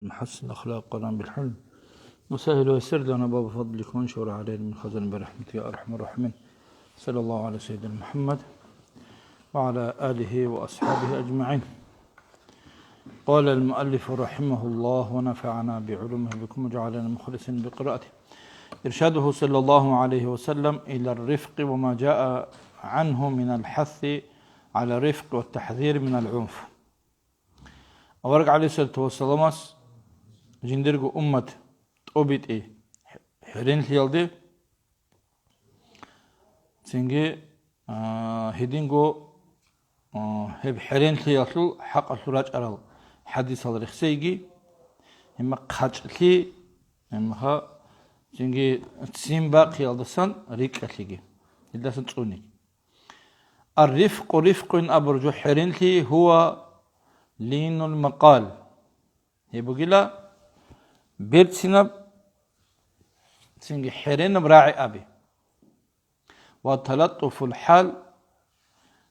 نحسن أخلاقنا بالحلم وسهل ويسر لنا باب فضلك وانشر علينا من خزن برحمتك يا أرحم الراحمين. صلى الله على سيدنا محمد وعلى آله وأصحابه أجمعين. قال المؤلف رحمه الله ونفعنا بعلومه بكم وجعلنا مخلصين بقراءته. إرشاده صلى الله عليه وسلم إلى الرفق وما جاء عنه من الحث على الرفق والتحذير من العنف. أورق عليه الصلاة والسلام جندرغو أمة تقبت حرين ليالدي سنجي هدينغو هب حرين ليالدو حق السراج أرال حديث الرخسيجي هما قاچلي هما سنجي تسيمبا قيالدسان ريك أتليجي إدلسان تقوني الرفق رفق أبرجو حرين لي هو لين المقال يبقى بيرتسنب سنجي حرين براعي أبي وتلطف الحال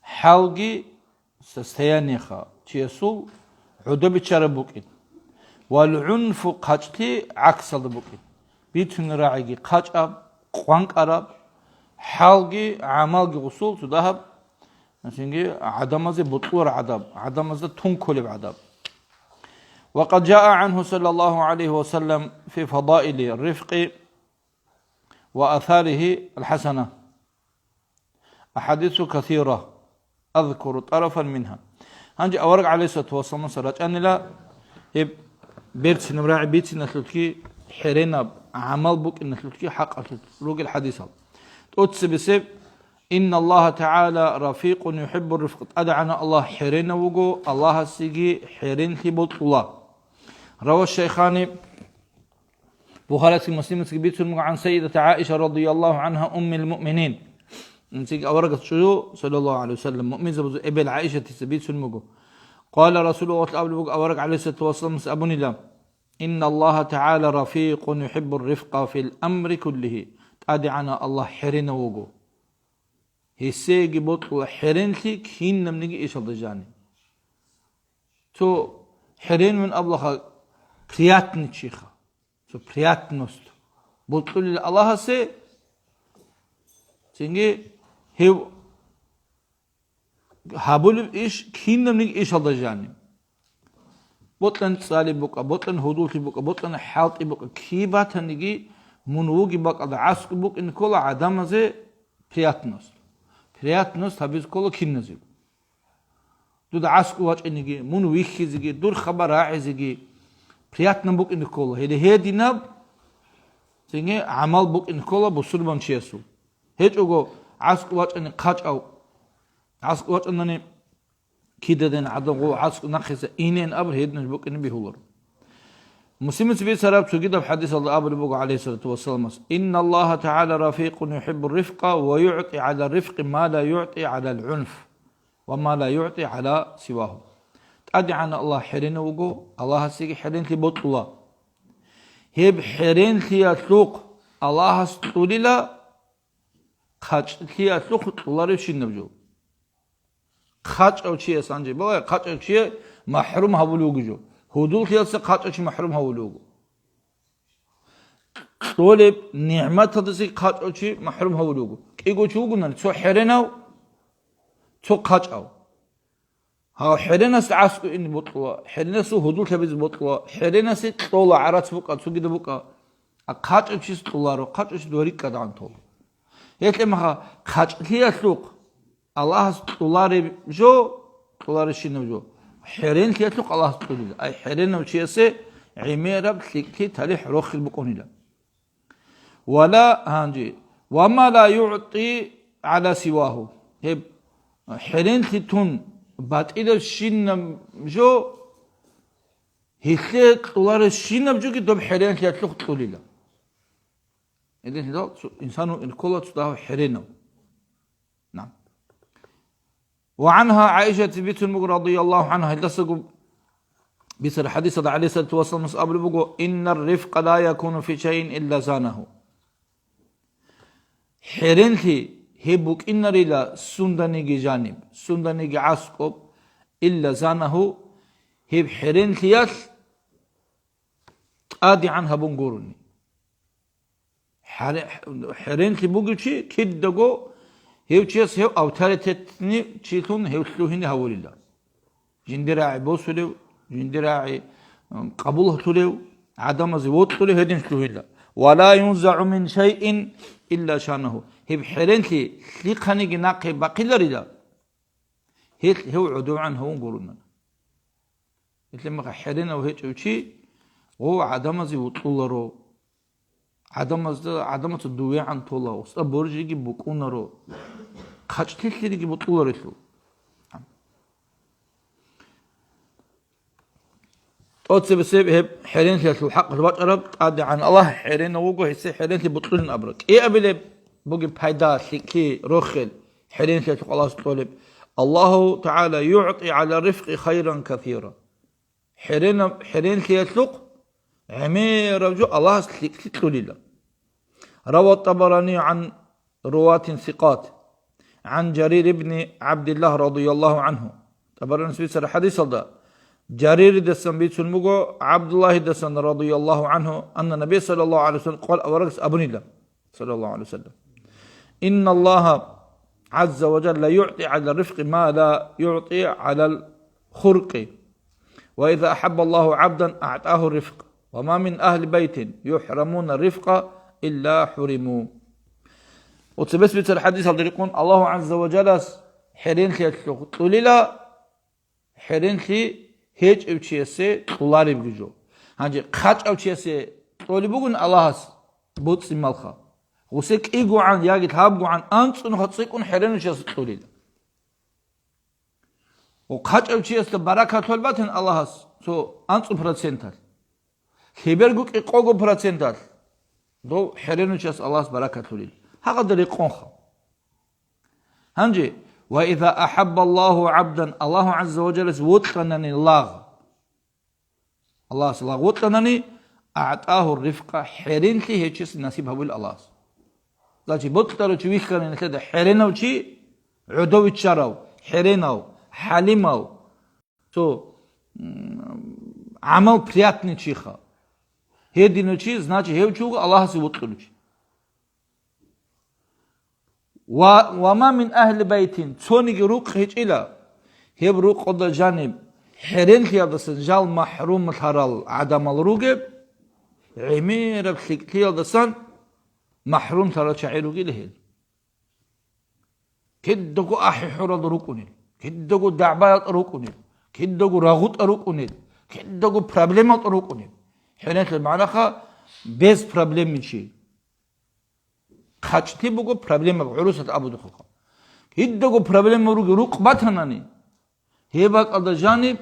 حالجي سستيانيخا تيسول عدب تشربوكين والعنف قاچتي عكس البوكين بيتون راعي قاچ أب قوانك أرب حالجي عمالجي غسول تدهب سنجي عدمازي بطور عدمازي تنكولب عدب. وقد جاء عنه صلى الله عليه وسلم في فضائل الرفق وآثاره الحسنة أحاديث كثيرة أذكر طرفا منها. هنجي أورق عليه الصلاة والسلام صلاة أن لا بيرتس نمراعي بيتس نسلتكي حرينا عمل بك نسلتكي حق روج الحديث تقص بسبب إن الله تعالى رفيق يحب الرفق أدعنا الله حرينا وجو الله سيجي حرين ثبوت الله. روى الشيخاني بخاري مسلم سكبيت عن سيدة عائشة رضي الله عنها أم المؤمنين نسيج أورقة شو صلى الله عليه وسلم مؤمن زبز إبل عائشة تسبيت المجو قال رسول الله أورق عليه الصلاة والسلام أبني لا إن الله تعالى رفيق يحب الرفق في الأمر كله أدعنا الله حرين وجو هسيجي بطل حرين ثيك هين نمنيجي إيش الضجاني تو حرين من أبلغ برياتن تشيخا تو برياتنوست بطل الله سي سينجي هيو هابول إيش هين نمنيجي إيش الضجاني بطلن صالي بوكا بطلن هدوثي بوكا بطلن حالتي بوكا كيبات هنيجي منوغي بوكا عسك بوك إن كل عدم زي برياتنوست приятно табиз коло кинназиг дуд аску вачинги мун вихизиги дур хабараизиги приятно бук ин коло хединаб синге амал бук ин коло бусурбан чиесу хечого аску вачини қачау аску вачинани кидеден адого аску нахиса инен абр хеднаш бук ин бихулар مسلم سبيل سراب سجد بحديث الله أبو عليه الصلاة والسلام إن الله تعالى رفيق يحب الرفق ويعطي على الرفق ما لا يعطي على العنف وما لا يعطي على سواه أدعنا الله حرين وجو الله سيجي حرين في بطل الله هب حرين في أسلوق الله استولى خش في أسلوق الله رشين نبجو خش أو شيء سانجي بقى خش أو شيء محروم هبولوجو هدول خيالسة قاطعش محروم هولوجو طولب نعمة تدسي قاطعش محروم هولوجو كيجو شو قلنا تو حرنا تو قاطعو ها حرنا سعسكو إني بطلوا حرنا سو هدول كبيز بطلوا حرنا سي طولة عرات بقى تو كده بقى قاطعش طولارو قاطعش دوريك كده عن طول يتلمها قاطع هي سوق الله طولاري جو طولاري شنو جو حرين كيتلق الله تقول أي حرين وشيء عميرة بتلقي تاريخ روخ البقونيلا ولا هانجي وما لا يعطي على سواه هب حرين تون بات إذا الشين جو هيك طوار الشين بجو كده حرين كيتلق تقوليلا إذا هذا إنسان الكل تداه حرينه نعم. وعنها عائشة بنت المغرى رضي الله عنها لسقوا بسر حديث عليه الصلاة والسلام قبل بقول إن الرفق لا يكون في شيء إلا زانه حرنتي هبوك إن رلا سندنيجي جانب سندنيجي عسكوب إلا زانه هب حرنتياس آدي عنها بنقرني حرين في بوجي كدقو هيو تشيس هيو أوتاريتني تشيتون هيو تلوهني هقول الله جندراعي بوسوليو جندراعي قبوله تلو عدم زوت تلو هدين تلوه الله ولا ينزع من شيء إلا شانه هي بحرين لي خاني جناقي باقي لريدا هيو عدو عنه ونقولنا لما حرين أو هيك وشي هو عدم زوت تلو عدم تدوي عن طوله وصبرجي بكونرو خشتلي بطولرتلو توتس بسبب حرين الحق البقرة قاد عن الله حرين وجه يصير حرين بطلون أبرك إيه قبل بقي بحيدا كي رخل حرين الله طلب الله تعالى يعطي على الرفق خيرا كثيرا حرين يطلق عمير رجو الله تلو روى الطبراني عن رواة ثقات عن جرير بن عبد الله رضي الله عنه طبراني سبيسر حديث هذا جرير دسن بيت المجو عبد الله دسن رضي الله عنه أن النبي صلى الله عليه وسلم قال أورقس أبني الله صلى الله عليه وسلم إن الله عز وجل يعطي على الرفق ما لا يعطي على الخرق وإذا أحب الله عبدا أعطاه الرفق وما من أهل بيت يحرمون الرفق إلا حرموا وتبثبت الحديث هذا يقول الله عز وجل حرين لي تقولي لا حرين لي هيج أوتشيسة طلاري بيجو هنجي خاتش أوتشيسة طولي بقول الله بوتس مالخا وسك إيجو عن ياجي تهابجو عن أنت إنه هتصيكون حرين أوتشيسة طولي لا وخاتش أوتشيسة بركة طلبتن الله سو أنت برسنتال خبرجوك إقوجو برسنتال دو حرينو شاس الله بركة ليل هذا يقونها هنجي وإذا أحب الله عبدا الله عز وجل وطنني الله سلاغ وطنني أعطاه الرفقة حرين لي هيك نصيبها بالله لكن بطلوا تشويه كان كده حرينو شي عدو تشراو حرينو حليمو تو عمل приятный чиха هدينوشي значит هيوچوغ الله سيوطلوشي وما من أهل بيت تونيك روق هيجيلا هيب روق قد جانب حرين خيادس جال محروم ترال عدم الروغب عمير خيادسان محروم ترال شعيروغي لهيل كدقو أحي حرد روكونيل كدقو دعبات روكونيل كدقو راغوت روكونيل كدقو برابلمات روكونيل حرين المعنى بيز برابلم من شيء خاتشتي بقو برابلم بعروسة أبو دخوخا هيدقو برابلم روق باتناني هيباك على جانب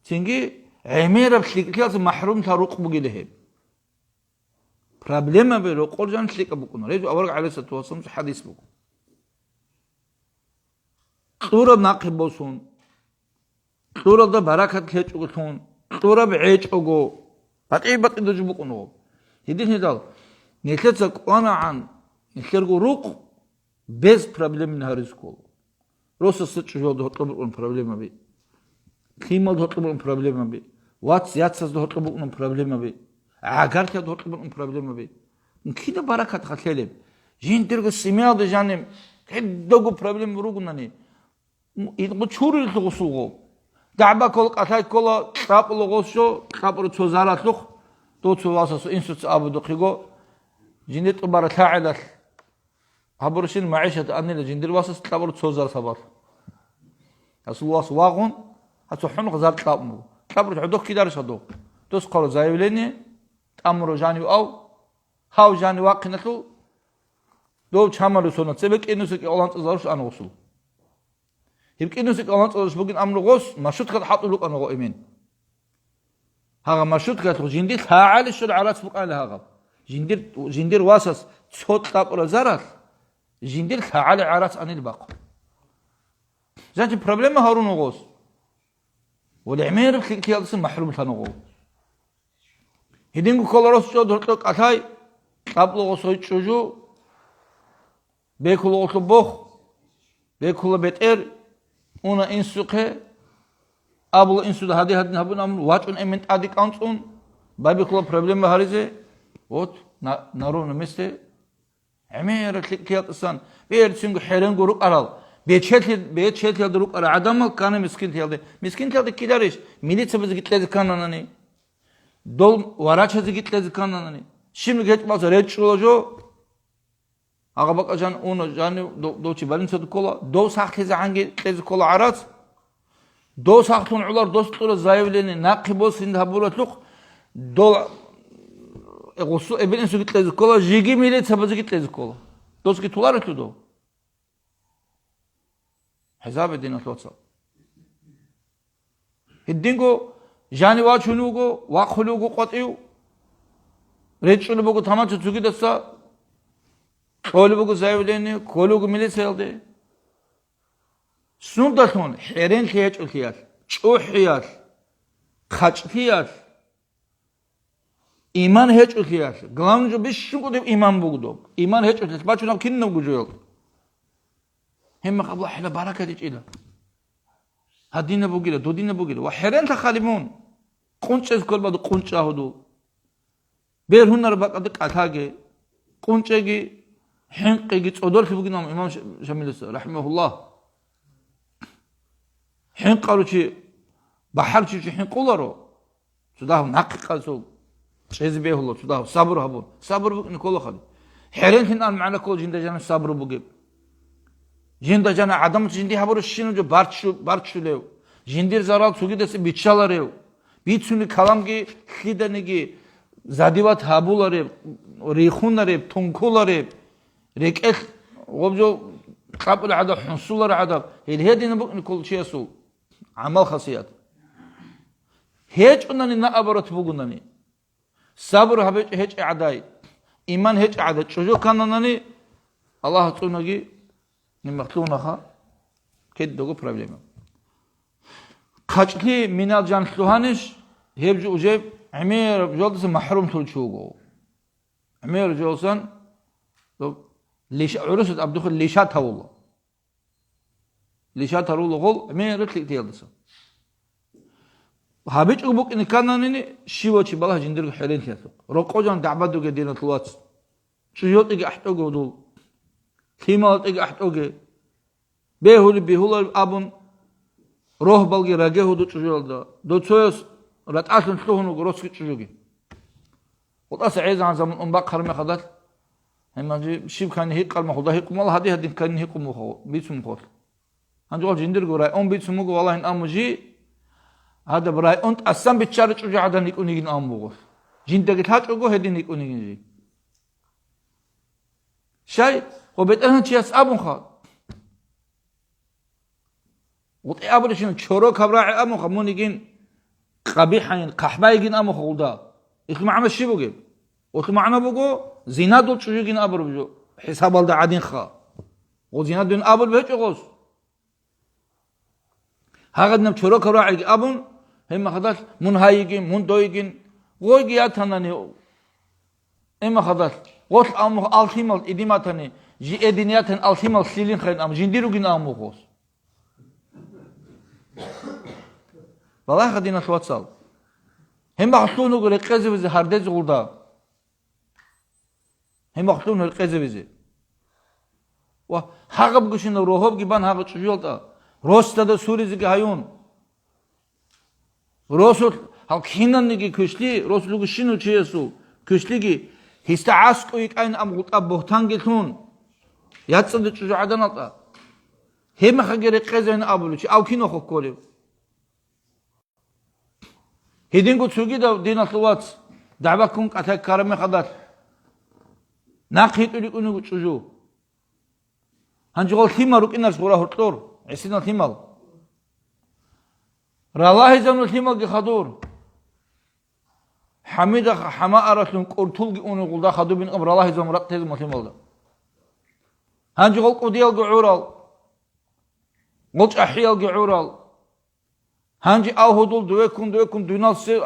تنجي عميرة بسليكتياس محروم تروق بقي لهيب برابلم بروق قول جان سليك أبوكونا ريجو أورق عليه الصلاة والسلام حديث بقو صورة ناقب بوسون صورة دا بركة كيش أغتون صورة بعيش أغو بطعي دجو بقونو هيديش ندال نتلتك وانا عن نتلقو روق بيز برابلم من هاريسكول روسا ستش جو ده هطلب اون برابلم بي خيمة ده هطلب اون برابلم بي واتس ياتسس ده هطلب اون برابلم بي عاقارتيا ده هطلب اون برابلم بي نكيدا بركة تخليب جين ترغو سيميا ده جانم هدوغو برابلم روغو ناني يدغو چوري لتغسوغو دعبا كل قطعي كلا كتاب لغوشو كتاب رو توزارات لغ دو تواسسو انسوتس آبو دقيقو جندت أبارة تعالى هبرشين معيشة أني لجندر واسس تابر توزار صبر أصل واغون هتوحون غزار تابمو تابر تعدوك كدار شدو دوس قالوا زايوليني تأمرو جاني أو هاو جاني واقنتو دو تشامرو سونا تسبك إنو سك أولانت أزاروش أنا غسل يبك إنو سك أولانت أزاروش بقين أمرو غس مشوت قد حطوا لك أنا غائمين هذا مشوت قد جندر تعالى شو العراس بقى لهذا جندير واسس صوت تابر زرار جندير تعالى عراس عن الباقي زين البروبليم هارون غوص والعمير كي يلصق محروم ثانو هدينكو كولروس جو دورتك أتاي تابلو غوصوي تشوجو بيكولو غوصبوخ بيكولو بيتر اونا انسوقه أبلو انسو ده هدي هدي نبون أمر واجون أمنت أديك أنتون Babi kula problemi harize. Ot naronu mesle. Emir kıyatsan. Bir çünkü heren goruk aral. Beçet yaldıruk ara. Adam kanı miskin yaldı. Miskin yaldı kiler iş. Militse bizi gitledi kananani. Dol varaçazı gitledi kananani. Şimdi geçmezse reç olacak. Aga bakacan onu canı doçi balin sadı kola. Do sahteze hangi tezi kola arat. Do sahtun ular dostları zayıfleni nakibol sinde habulatluk. Dol Gosu ebelin su gitlezi kola. Jigi milet sabazı gitlezi kola. Dost gitular etu do. Hesap edin atlatsal. Hiddingo jani va chunugo va khulugo qatiyu. Reçulu bugu tamaçı çuki desa. Kolu bugu zayıfleni kolugu milet sayıldı. Sundatun heren hiyaç ulhiyar. Çuhiyar. Kaçhiyar. İman hiç ulhiyar. Glancu bir şu kadar iman bugu. İman hiç ulhiyar. Başına kinne bugu yok. هم قبل حلا بركة إلى هدينا بوجيلا دودينا بوجيلا وحرين تخالمون قنش كل بعض قنش هدو بير هنا ربك أدك أتاجي قنشجي حنقي تصدر في بوجينا إمام شامل رحمه الله حنق قالوا شيء بحر شيء حنق قولارو سداه نقي قالوا شيء به الله سداه صبر هبون صبر بق نقول خالي حرين هنا معنا كل جند جانا صبر بوجيب Jinda jana adam jindi haburu şinu jo barçulev. Jindir zaral sugi desi biçalarev. Bitsuni kalamgi khidanigi zadivat habularev, rixunarev, tonkularev. Rekel objo qabul ada hunsular ada. Hedini bu kol şeysu. Amal khasiyat. Hiç ondan ne abarat bugunani. Sabır habe hiç aday. İman hiç aday. Çocuk kananani Allah tunagi نمختونها كدوغو проблема. قاچلي минал جان سوهانش هبج وجب عمير جولس محروم تلشوغو. عمير جولسان ليش عرست عبد الخل ليشات والله. ليشات والله قول عمير تليدس. هابج بوك ان كانني شيوتشي بالله جندر حرين تيسوق. رقوجان دعبدو قدينا طلوات. شيوتي احتوغو دول Timal tek ahtoge. Behul abun roh balgi rage hudu çuculda. Doçoyos ratatın tuhunu groski çucugi. O da saiz zaman on bak karma kadar. Hemen şiv kan hiç kalma huda hiç kumal hadi kan hiç kumu biçum kol. Hangi o jindir goray on biçum go vallahi amuji hada bray on asam biçarı çucuğadan ilk unigin amugo. Jindagi taç go hedin ilk unigin. Şey وبتأهل شيء أبون خال وتأبر شنو شورو كبراع أبون خال مون يجين قبيحين قحباي يجين أبون خال دا إخمع عمل شيء بقول وإخمع عنا بقول زينات دول شو يجين أبر بجو حساب الله عادين خال وزينات دون أبر بهج غوص هذا نم شورو كبراع يجي أبون هم خداش من هاي يجين من دو يجين ويجي أتناني إما خداش غوص أمو ألتيمال إديماتني جي ادنياتن التيمال سيلين خين ام جنديرو جين اموخوس والله خدينا تواتسال هم بحثونو غير قزبز هردز غولدا هم بحثونو قزبز و حقب گشين روحوب گيبان حق چجولدا روستادا سوريزي هايون روسول هاو كيناننيگي كشلي روسلوگو شينو چيسو كشليگي هيستا عسكو يك اين ام غوتا بوتان گيتون ياتسد چجعدان اتا هم خغير قزن ابلوچ او كينو خوكولي هيدينگو چوگي دا ديناتلوات دعوا كون قتا كارمه خدات ناقيت اونو چجو هانجول تيمارو كينار سورا هورتور اسينا تيمال رالله زنو تيمال دي خدور حميدا حما ارسلون قرتول اونو قولدا خدو بين امر الله زم رقت تيمال هانجي غلق وديال قعورال غلق أحيال قعورال هانجي أو هدول دويكم دونال سي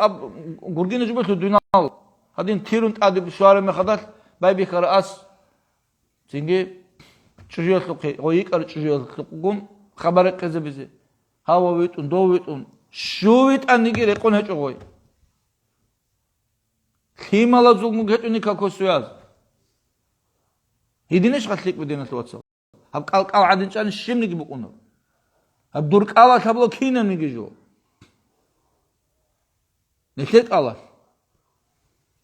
قرقين جبتو دونال هادين تيرون تقادي بشواري مخدات باي بيكار أس سينجي چجوية تلقي غويك أرى چجوية تلقون خبرك كذا بزي هاو ويتون دو ويتون شو ويت أنيجي ريقون هيتو غوي كيما لازوق مجهتني كاكوسياز هيدينش قتلك بدينا توصل هب قال عادن شان الشم نجي بقونه هب دور قال تبلو كينا نجي جو نخلت قال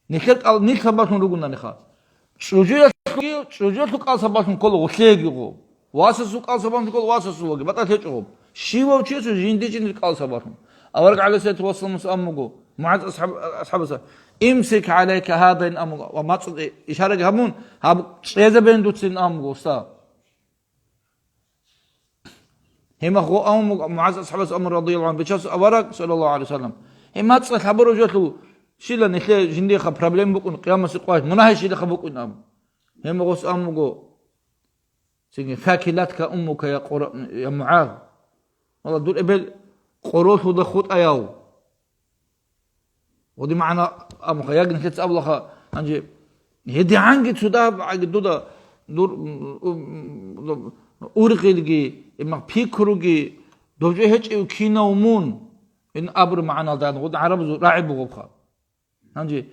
نيل سباتون رغونا نخا شوجو قال سباتون كل وشيغو واسسو قال سباتون كل واسسو لغي بتا تچوب شيو تشيسو جينديجين قال سباتون اورق على سيت وصل مسامغو مع اصحاب امسك عليك هذا الامر وما اشاره همون هب چيزه بندوتين امغو ستا هما هو معز اصحاب امر رضي الله عنه بچاس اورق صلى الله عليه وسلم هما تصل خبرو جوتو شيلا نخي جندي خ بروبليم بكون قيامه سقوات مناهي شيلا خ بكون ام هما غوس امغو سيغي فاكلتك امك يا معاذ والله دول ابل قروت ودخوت اياو ودي معنا ام خياج نكت ابلخ انجي هدي عنك تدا دودا دور اورغيلغي اما بيكروغي دوجه هچ كيناومون ان ابر معنا دان ود عرب راعي بوخا انجي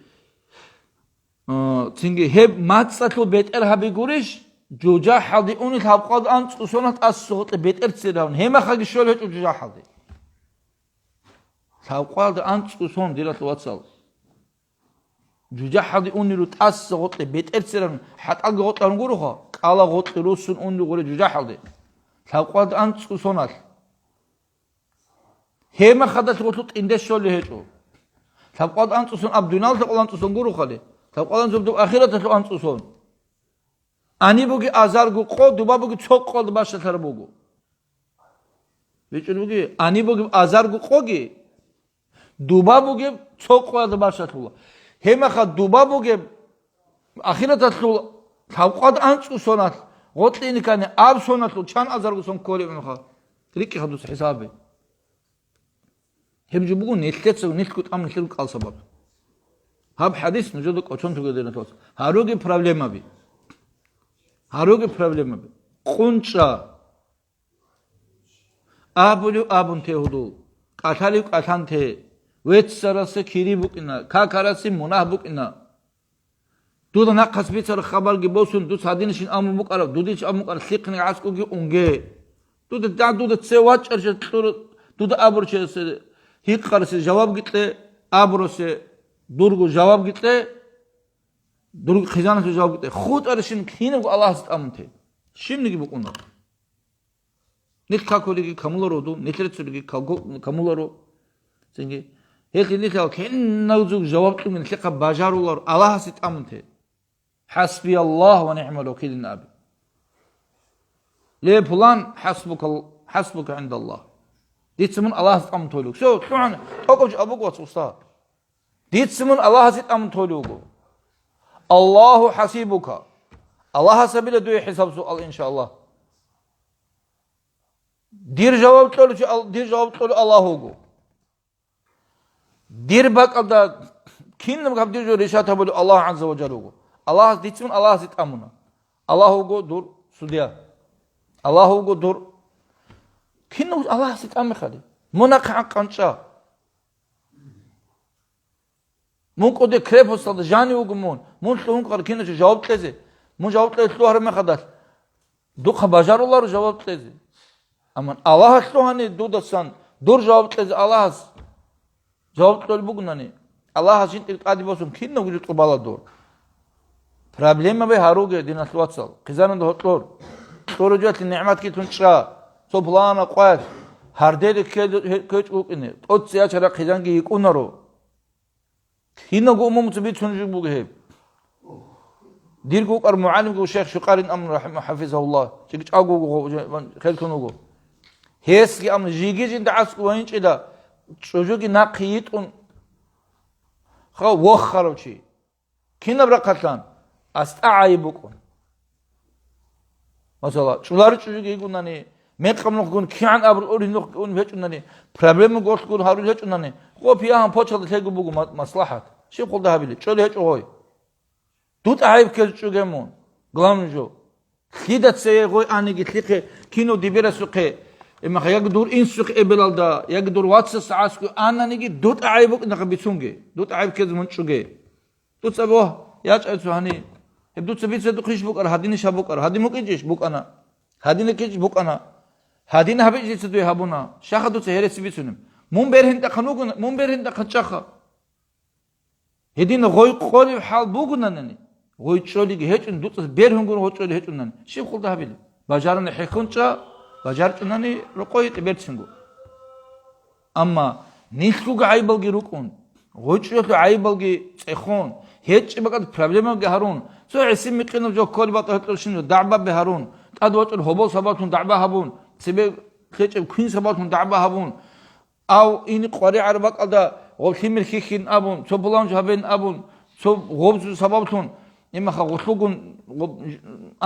تينجي هب ماتساتلو بيتر هابي غوريش جوجا حدي اون تابقاد ان صونات اسوت بيتر تسداون هما خاغي شول هچ جوجا حدي تابقاد ان صون ديلات واتسال جوجا حدي اون رو تاسوت بيتر تسداون حتى غوتان غوروخا قالا غوت روسون اون غوري جوجا حدي تابقاد ان صونات هما خدت غوتلوت اندس شول هچو تابقاد ان صون ابدونال تقولان صون غوروخالي تابقاد زبدو اخيرات ان صون اني بوغي ازارغو قو دوبابوغي چوق قولد باشتر بوغو بيچونوغي اني بوغي ازارغو قوغي دوبابوغي چوق قولد باشتر هما خ دوبابوغي اخيرات تابقاد ان صونات غوتليني كاني اب صونات چان ازارغو صون كولي مخا تريكي خدوس حسابي هم جبوغو نيتلتسو نيتكوت ام نيتلو قال سبب هاب حديث نجدو قوچون توگدينا توس هاروغي پروبليم ابي هاروغي پروبليم ابي قونچا ابولو ابونته هودو قاتالي قاتانته ويتسرس كيري بوكنا كاكاراسي مناه بوكنا دودا ناقص بيتر خبر گبوسون دو سادينشين ام بوقرا دوديچ ام بوقرا سيقني عسكوغي اونگه دودا تسواچرش دودا ابورچس هيك قرسي جواب گيتلي ابروسي دورغو جواب گيتلي دورغو خزانه جواب گيتلي خود ارشين كينو الله استامته şimdiki bu konu nit kakoligi kamulorodu nitretsürgi kamuloro sengi hekini ta kennauzug jawab kimin tlqa bajarular Allah sitamte hasbi Allah ve ni'mal vekil nabi le plan hasbuka indallah ditsimun Allah sitamtoluk so tuan tokoç abuk watsusta ditsimun Allah sitamtoluk Allahu hasibuka Allah hasabile duy hesap sual inşallah dir cevap tolu Allah hogu dir bakalda kinnem kapdir jo resata bolu Allah azza ve celle hogu Allah ditsun Allah sit amuna Allah hogu dur sudiya Allah hogu dur kinnem Allah sit am khali mona qanqa mun qode kreposda jani hogu mun tlun qar kinne cevap tleze mun cevap tlezlu harme khadar du khabajarullar cevap tleze aman Allah hani dudasan dur cevap tleze Allah cevap tlol bugunani Allah için iqadi bosun kinne gujut qbala dur problema be haruge dinat watsal qizanın da hotlor torujat ni'mat ki tunça so plana qat hardede köç uqini otsiya çara qizangi yiqunaro kinne go umum tbi tunju buge dirgo qar muallim go sheikh shuqarin amr rahimah hafizahullah çiç ago khelkunugo heski am jigijin da asku waynçida çocuğu naqiyit un kha wakharochi kina brakatan asta'ayibukun mesela çular çocuğu igunani meqamlıq gun kian abr orinok un veçunani problem gortkun harul veçunani qopiyan poçalı tegu bugu maslahat şey qolda habili çöle heç oy dut ayib kez çogemun glamjo khidat sey goy ani gitliqe kino dibira suqe اما يقدر انسخ ابلال دا يقدر واتس ساعسكو انا نيجي دوت عيبك نقبيتونجي دوت عيب كذا منشوجي دوتس أبوه ياج هاني دوتس بيتس دخيش بوك أنا هادين شابوك أنا هادين مكيجش بوك أنا هادين كيج بوك أنا هادين هبيجي تدوي هابونا شاخ دوتس هيرس بيتسونم مون بيرهن تخنوغن مون بيرهن تخشخا هدين غوي قولي حال بوغنا نني غوي تشولي هيجن دوتس بيرهن غون غوي تشولي هيجن نني شيف خلدا هبيل بازارن حيخونچا بازار نني رقوي تبيرتسنغو أما نيسكوغ عيبلغي روكون غوي تشولي عيبلغي تخون هيج بقى проблема гахарун سو اسم مقنو جو كول بات هتلشنو دعبه بهارون تادوت الهبول سباتون دعبه هابون سبي خيچ كوين سباتون دعبه هابون او إني قاري عربك أدا غوثيمر خيخين أبون سو بلان جابين أبون سو غوبز سبابتون إما خغوثلوغون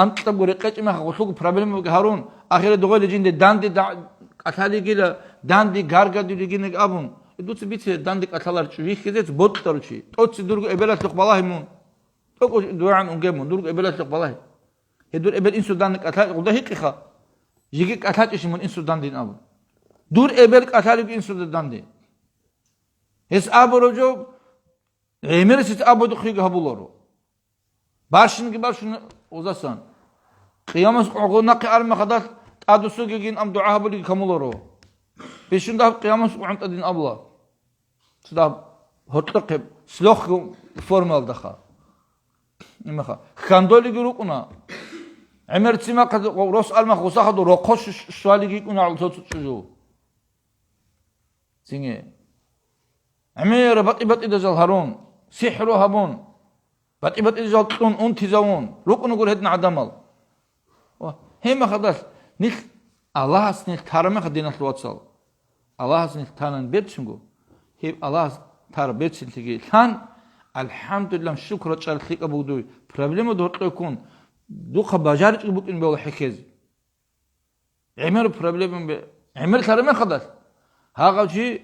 أنت تبغى رقيت إما خغوثلوغ problem بهارون آخر دغول جين داندي أثالي كلا داندي غارغا دي جين أبون دوتس بيت داندي أثالار شوي كذا بوت تروشي توتس درج إبلات لق بالله مون توك دوعن أنجمون درج إبلات لق بالله هدول إبل إنسو داندك أثال وده هيك خا يجيك أثال إيش من إنسو داندين أبون دور إبل أثالي إنسو داندي هس أبروجو عمر ست أبو دخيل هبولارو باشين كباشون وزاسان قيامس عقونا قيار مخدات أدوسو جين أم دعاء هبولي كمولارو بيشون ده قيامس وعنت أدين أبلا سدا هتلقب سلوخ فورمال دخا نمخا خاندولي جروكنا عمر تسمع قد روس ألما خوسا خدو رقص سوالي جيكونا على صوت شجو سينه عمير بطي دجال هارون سحرو هابون بطي دجال تون انتزاون روكو نقول هدنا عدمال هما خلاص نيل الله سنيل تارمه خدينا الواتسال الله سنيل تانن بيتشنغو هي الله تار بيتشنتيجي كان الحمد لله شكر تشارتليك ابودو проблема دورت يكون دوخ باجارك بوكين بول حكيز عمر проблема عمر تارمه خلاص هاغا شي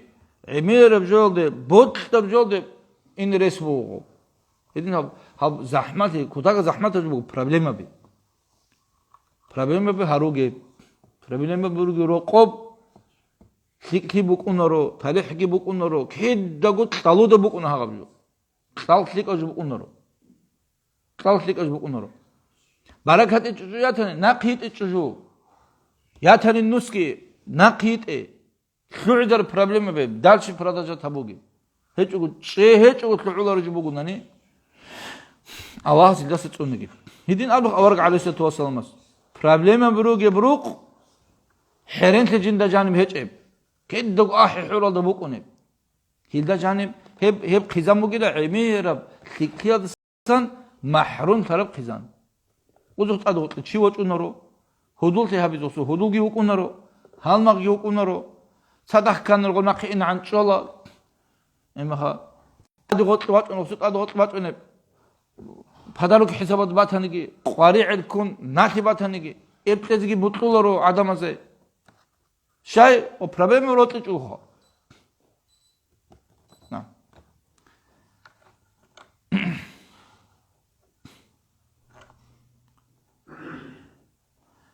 عمير بجولد بوت بجولد إن رسمه إذن هب زحمتي كتاك زحمته جو проблема بي هاروجي проблема بروجي رقب كي بوكونرو تاريخ كي بوكونرو كيد دغوت تالودا بوكونا هاغبجو تال كليك أجو بوكونرو تال كليك أجو بوكونرو بركات إتشجو ياتني ناقيت إتشجو ياتني نسكي ناقيت شعدر проблема بي دالشي продажа табуги هيچو هيچو تلعولار جبوغو ناني الله سيداس تونغي هيدين ابلغ اورق عليه الصلاه والسلام проблема بروغي بروق حرين تجندا جانب هيچيب كيدغ احي حول دبوقوني هيدا جانب هب خزامو كده عميرب خيادسان محرون طرف خزان وزوت ادو تشي وچو نرو هدولتي هابيزوسو هدولغي وقونرو هالماغي وقونرو صدق كان الغنا قين عن شولا إمها أدغوت واتن وسط أدغوت واتن فدارك حسابات باتنيجي قارئ الكون ناتي باتنيجي إبتزجي بطلورو عدم زي شاي أو problem روت تجوها نعم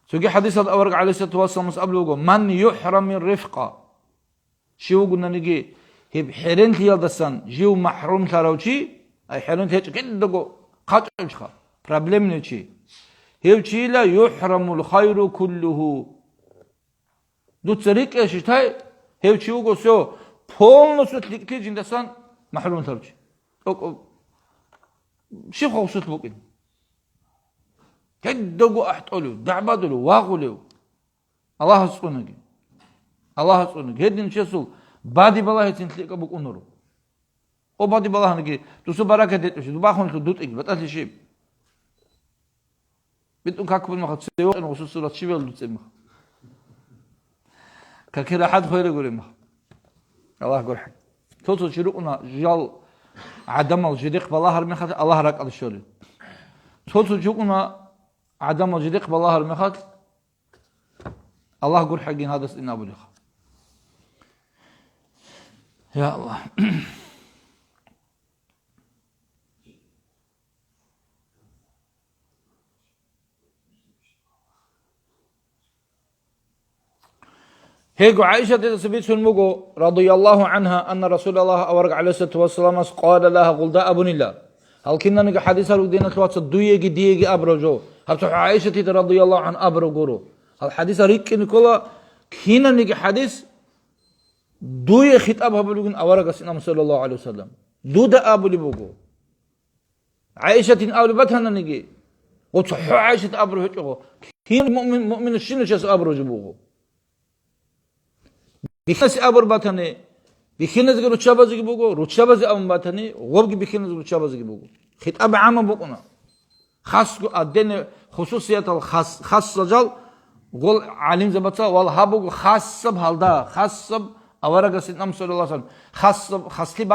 سوكي حديث الأورق عليه الصلاة والسلام قبله من يحرم الرفقة شو قلنا نجي هب حرين تيالدسان جو محروم تراوشي أي حرين تيجي كده جو قاتلشخا problem نيجي هب شيء لا يحرم الخير كله دو طريق إيش تاي هب شيء جو سو полностью تيجي جندسان محروم تراوشي شو خوصت بوكين كده جو أحتولو دعبادلو واغولو الله سبحانه الله سبحانه هدين شيء بادي بالله تنتلك أبوك أنورو أو بادي بالله نجي تسو بركة دتوش دباخون تدوت إيه بتأتي شيء بتقول كاكبر ما خد سيو أنا وصل صورة شيء ولا تسمع ككير أحد خير يقول ما الله يقول حق توصل شروقنا جال عدم الجديق بالله هرمي خد الله رك على الشر توصل شروقنا عدم الجديق بالله هرمي خد الله يقول حقين هذا سئنا أبو لخ يا الله هيك عائشة تثبت رضي الله عنها أن رسول الله أورق عليه الصلاة والسلام قال لها قل دا أبن الله هل كنا نجا حديث هلو دينا تواتس دويجي ديجي أبرجو هل تح عائشة رضي الله عن أبرجورو هل حديث ريك نيكولا كنا نجا حديث دوي خطاب هبلوجن أورق سيدنا صلى الله عليه وسلم دودا أبولي بوجو عائشة أبولي بتهنا نجي وتح عائشة أبرجو كين مؤمن الشين شاس أبرجو بوجو بخنس أبر بتهني بخنس قالوا تشابزي بوجو روتشابزي أم بتهني غوبي بخنس روتشابزي بوجو خطاب عام بوجونا خاص أدين خصوصيات الخاص رجال قول علم زبطة والهابو خاص بهالدا خاص أورق سيدنا صلى الله عليه وسلم خاص لي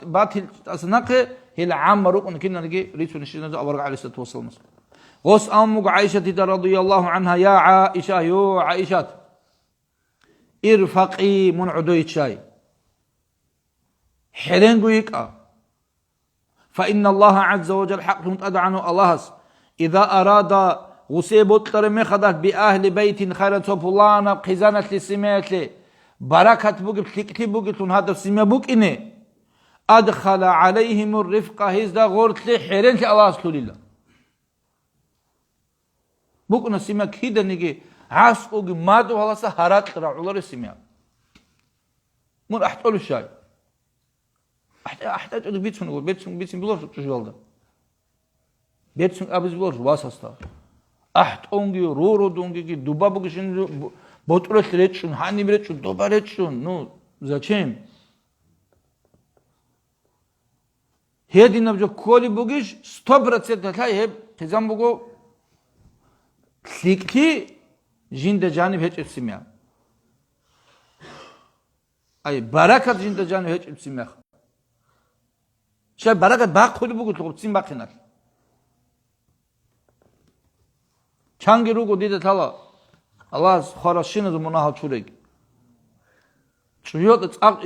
بات أسناق هي العام مروق إن كنا نجي ريتون الشيء أورق عليه الصلاة والسلام غوس أمك عائشة رضي الله عنها يا عائشة يو عائشة ارفقي من عدوية شاي حلين قويك فإن الله عز وجل حق متأدعنه الله إذا أراد وسيبوت ترمي خدك بأهل بيت خيرت فلانا بخزانة لسميت لي بركة بوك تكتي بوك هذا السمية بوك إني أدخل عليهم الرفقة هزدا غورت لي حيرين لي الله سلو لله بوك نسمية كيدا نيجي عاسقوك مادو هلا سهرات رعولار السمية من أحتقلوا الشاي أحتاج أدو بيتسون أقول بيتسون بلور تشغل ده بيتسون أبز بلور واساستا أحتقونجي رورو دونجي دوبابوك شن بطرس ريتشون هاني بريتشون دوبا ريتشون نو зачем هذه نبجو كولي بوجيش 100% هاي هب تزام بوجو سيكتي جند جانب هيك اسمها أي بركة جند جانب هيك اسمها شايف بركة باق كولي بوجو تقول باقينا 창기루고 니들 달라 Allah خراشين ذو مناها تشوريك شويات تصاق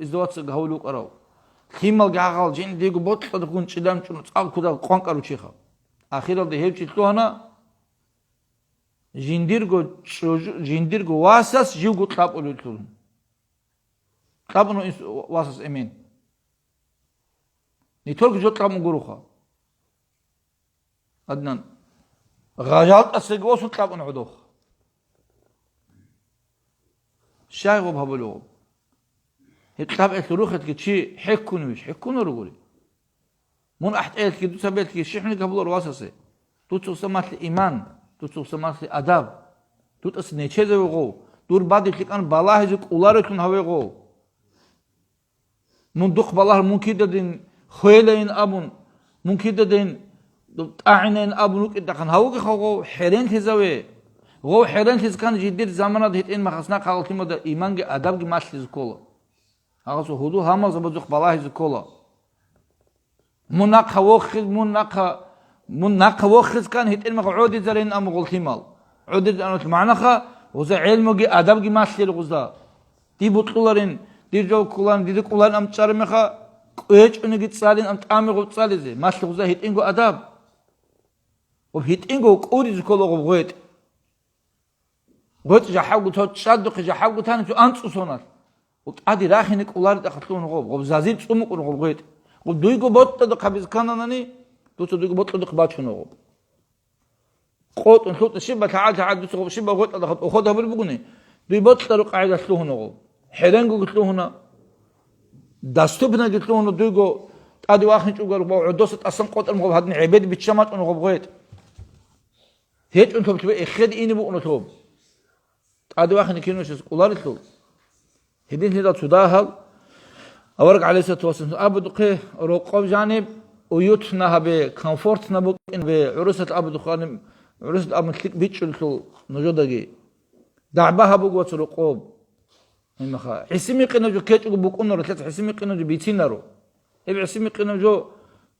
ازدوات غاولو قراو خيمال غاغال جين ديغو بوت تكون چدام چونو تصاق كودا قونقارو چيخا اخيرا ده هيب چيتلونا جنديرغو واساس جيغو طابولو تلون طابونو واساس امين نيتورك جو طابو غوروخا ادنان غاجات اسغوسو طابونو عدوخ شاي غوب هبلو هتلاب اتروخت كشي حكون مش حكون رغولي من احتاج كي دوسبت كي شحن قبل رواسسه تو سمات الايمان تو سمات الادب تو تس نيچه غو دور بعد كان بالاه زك اولارتون هوغو من دخ بالاه ممكن دين خويلين ابون ممكن دين طاعنين ابون كدخن هوغ خو حرين تزوي غو حرين تز كان جديد زمانات هتين مخصنا قالتيمو دا ايمانغي ادبغي ماشلز كولا هاغسو هودو هامز بزخ بالاه زكولا مناق وخز كان هتين مقعود زرين ام غلتيمال عود انت معناها وزا علمغي ادبغي ماشلز غزا دي بوتلارين دي جو كولان دي كولان ام چارمخا قيچ انغي صالين ام طامي غصاليزي ماشل غزا هتينغو ادب وهتينغو قوري زكولا غويت غوت جحاغو تصدق جحاغو تان تو انصوسونال وقادي راخينك اولار دخلون غوب زازيل صمق غويت ودويغو بوت دو قبيز كانانني تو دويغو بوت دو قباچونو قوت انت شبه تعال دو شبه غوت دخل خدها بالبغني دوي بوت دو قاعده سلوهنو حيرنغو قلتلوهنا داستوبنا قلتلوهنا دويغو قادي واخن چوغر بو عدوست اصلا قوت المغو هادني عبيد بيتشمات انو غويت هيك انتو بتبي اخد اني بو انو قادي واخن كينوش قولارتلو هدين هدا تداهل أورق عليه الصلاة والسلام أبدقه رقاب جانب ويوتنا به كمفورت نبوك إن به عروسة أبدقان عروسة أبدقك بيتشلتو نجودجي دعبها بقوة رقاب إن مخا حسمي قنو جو كيتشو بقونو رتلت حسمي قنو جو بيتينارو إبع حسمي قنو جو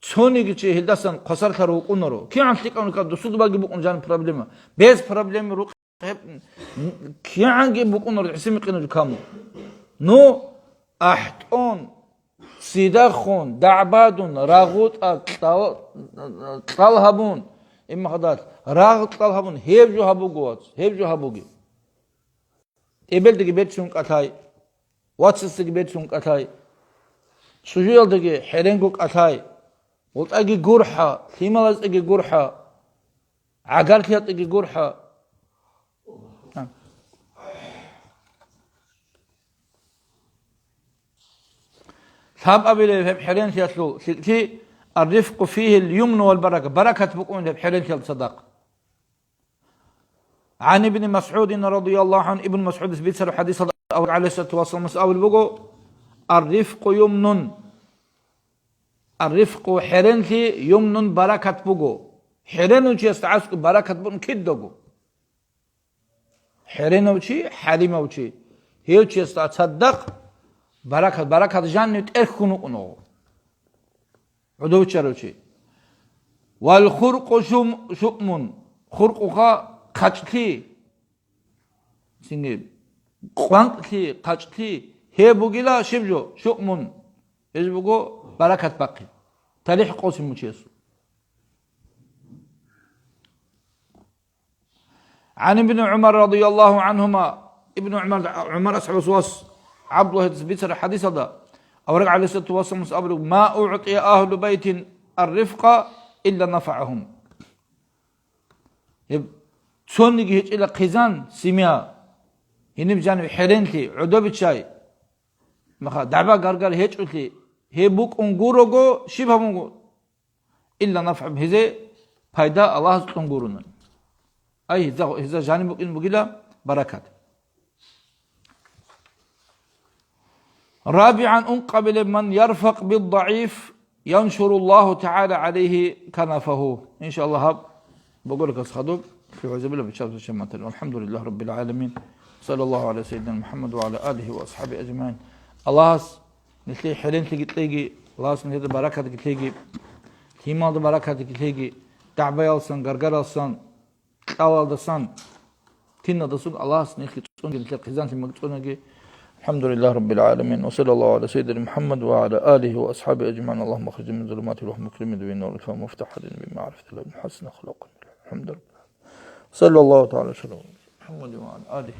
توني جي هلداسن قصر كارو قونو كي عم تلقانو كادو سود باقي بقون جان بروبليما بيز بروبليم رق كي عنجي بقونو حسمي قنو جو كامو نو أحتون سيدخون دعبادون راغوت طالهبون إما خدات راغوت طالهبون هيبجو هبوغوات هيبجو هبوغي إبل دقي بيتشون قطاي واتسس دقي بيتشون قطاي سجويل دقي حرنگو قطاي وتأجي جرحة ثيما لازم أجي جرحة عقارك يتأجي جرحة ثاب أبي له بحرين يتلو سكتي الرفق فيه اليمن والبركة بركة بكون بحرين صدق عن ابن مسعود رضي الله عنه ابن مسعود بيتسر حديث أو عليه الصلاة والسلام مسأول بقو الرفق يمن الرفق حرنتي يمن بركة بقو حرنو شي استعسك بركة بقو كدقو حرنو شي حليمو شي هيو شي استصدق بركة جنة ارخنو قنو عدو شرو شي والخرق شؤم خرقها قچتي سينجي قوانتي قچتي هي بوغيلا شبجو شؤم يجبغو بركة باقي تليح قوسي مجيسو عن ابن عمر رضي الله عنهما ابن عمر أصحاب الوصف عبد الله تثبيت الحديث هذا أورق عليه الصلاة والسلام ما أعطي أهل بيت الرفقة إلا نفعهم تونيجي هيك إلى قيزان سميا هني بجانب حرنتي عدوبة شاي مخا دعبا غرغر هيك قلتي هي بوك انغوروغو شبه مونغو إلا نفعهم هذا فايدة الله تنغورنا أي هذا جانب إن بقيلا بركات رابعا قبل من يرفق بالضعيف ينشر الله تعالى عليه كنفه إن شاء الله بقول لك أصحابك في عزب الله بشرط الشمات والحمد لله رب العالمين صلى الله على سيدنا محمد وعلى آله وأصحابه أجمعين الله نسلي حلين تيجي الله نسلي بركة تيجي كيما بركة تيجي تعبي alsan gargar alsan قاوالدسان تينا دسون الله نسلي تسون نسلي قزان تيجي الحمد لله رب العالمين وصلى الله على سيدنا محمد وعلى آله وأصحابه أجمعين اللهم اخرج من ظلمات الوهم مكرم بين نور الفهم وافتح علينا بمعرفة الله من حسن أخلاق الحمد لله صلى الله تعالى وسلم محمد وعلى آله